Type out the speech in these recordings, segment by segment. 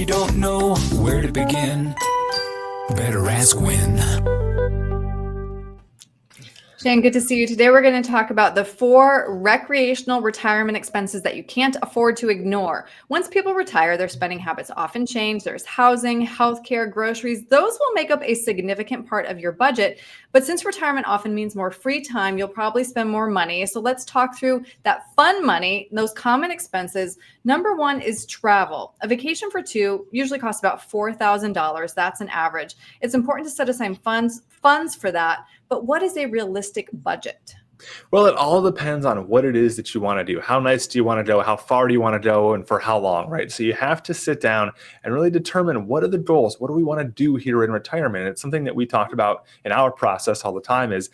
you don't know where to begin, better ask Win. Shane, good to see you. Today we're going to talk about the 4 recreational retirement expenses that you can't afford to ignore. Once people retire, their spending habits often change. There's housing, healthcare, groceries. Those will make up a significant part of your budget. But since retirement often means more free time, you'll probably spend more money. So let's talk through that fun money, those common expenses. Number 1 is travel. A vacation for 2 usually costs about $4,000. That's an average. It's important to set aside funds for that. But what is a realistic budget? Well, it all depends on what it is that you want to do. How nice do you want to go? How far do you want to go? And for how long, right? So you have to sit down and really determine what are the goals? What do we want to do here in retirement? And it's something that we talked about in our process all the time is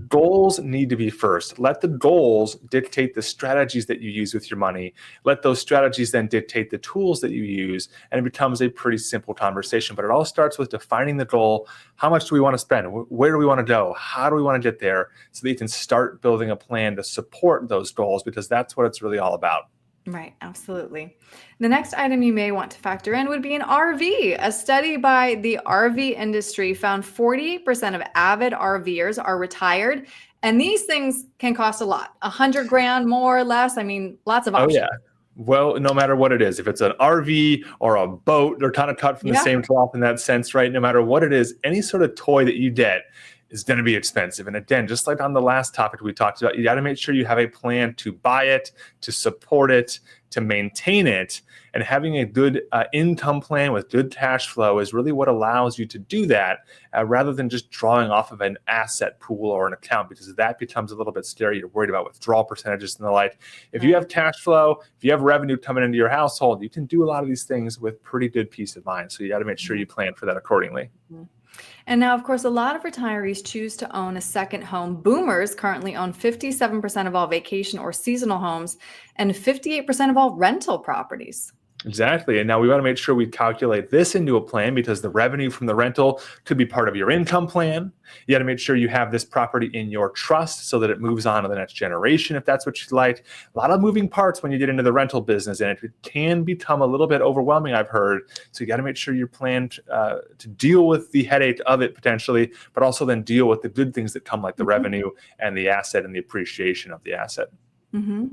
goals need to be first. Let the goals dictate the strategies that you use with your money. Let those strategies then dictate the tools that you use. And it becomes a pretty simple conversation. But it all starts with defining the goal. How much do we want to spend? Where do we want to go? How do we want to get there? So that you can start building a plan to support those goals, because that's what it's really all about. Right, absolutely. The next item you may want to factor in would be an RV. A study by the RV industry found 48% of avid RVers are retired, and these things can cost a lot. $100,000 more or less. I mean, lots of options. Oh, yeah. Well, no matter what it is, if it's an RV or a boat, they're kind of cut from the same cloth in that sense, right? No matter what it is, any sort of toy that you get is going to be expensive. And again, just like on the last topic we talked about, you got to make sure you have a plan to buy it, to support it, to maintain it. And having a good income plan with good cash flow is really what allows you to do that, rather than just drawing off of an asset pool or an account, because that becomes a little bit scary. You're worried about withdrawal percentages and the like. If you have cash flow, if you have revenue coming into your household, you can do a lot of these things with pretty good peace of mind. So you got to make sure you plan for that accordingly. Mm-hmm. And now, of course, a lot of retirees choose to own a second home. Boomers currently own 57% of all vacation or seasonal homes and 58% of all rental properties. Exactly. And now we want to make sure we calculate this into a plan, because the revenue from the rental could be part of your income plan. You got to make sure you have this property in your trust so that it moves on to the next generation, if that's what you'd like. A lot of moving parts when you get into the rental business, and it can become a little bit overwhelming, I've heard. So you got to make sure you're planned to deal with the headache of it potentially, but also then deal with the good things that come, like the revenue and the asset and the appreciation of the asset. Mm-hmm.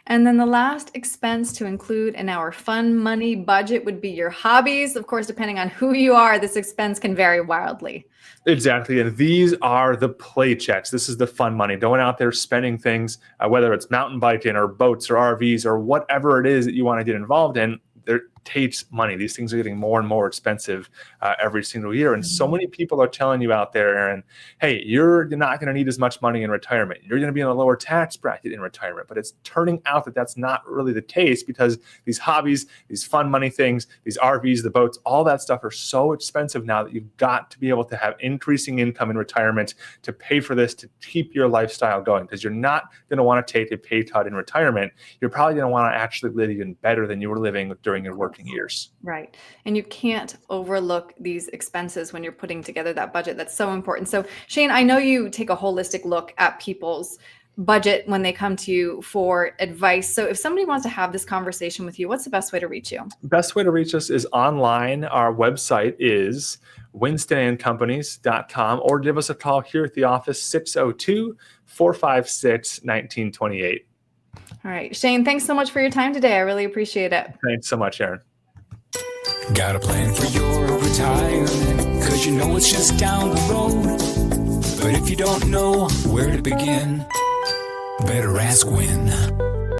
And then the last expense to include in our fun money budget would be your hobbies. Of course, depending on who you are, this expense can vary wildly. Exactly. And these are the play checks. This is the fun money, going out there, spending things, whether it's mountain biking or boats or RVs or whatever it is that you want to get involved in. It takes money. These things are getting more and more expensive every single year. And so many people are telling you out there, Erin, hey, you're not going to need as much money in retirement. You're going to be in a lower tax bracket in retirement. But it's turning out that that's not really the case, because these hobbies, these fun money things, these RVs, the boats, all that stuff are so expensive now that you've got to be able to have increasing income in retirement to pay for this, to keep your lifestyle going, because you're not going to want to take a pay cut in retirement. You're probably going to want to actually live even better than you were living during your working years. Right. And you can't overlook these expenses when you're putting together that budget. That's so important. So Shane, I know you take a holistic look at people's budget when they come to you for advice. So if somebody wants to have this conversation with you, what's the best way to reach you? Best way to reach us is online. Our website is winstonandcompanies.com, or give us a call here at the office, 602-456-1928. All right. Shane, thanks so much for your time today. I really appreciate it. Thanks so much, Erin. Got a plan for your retirement, 'cause you know it's just down the road. But if you don't know where to begin, better ask Win.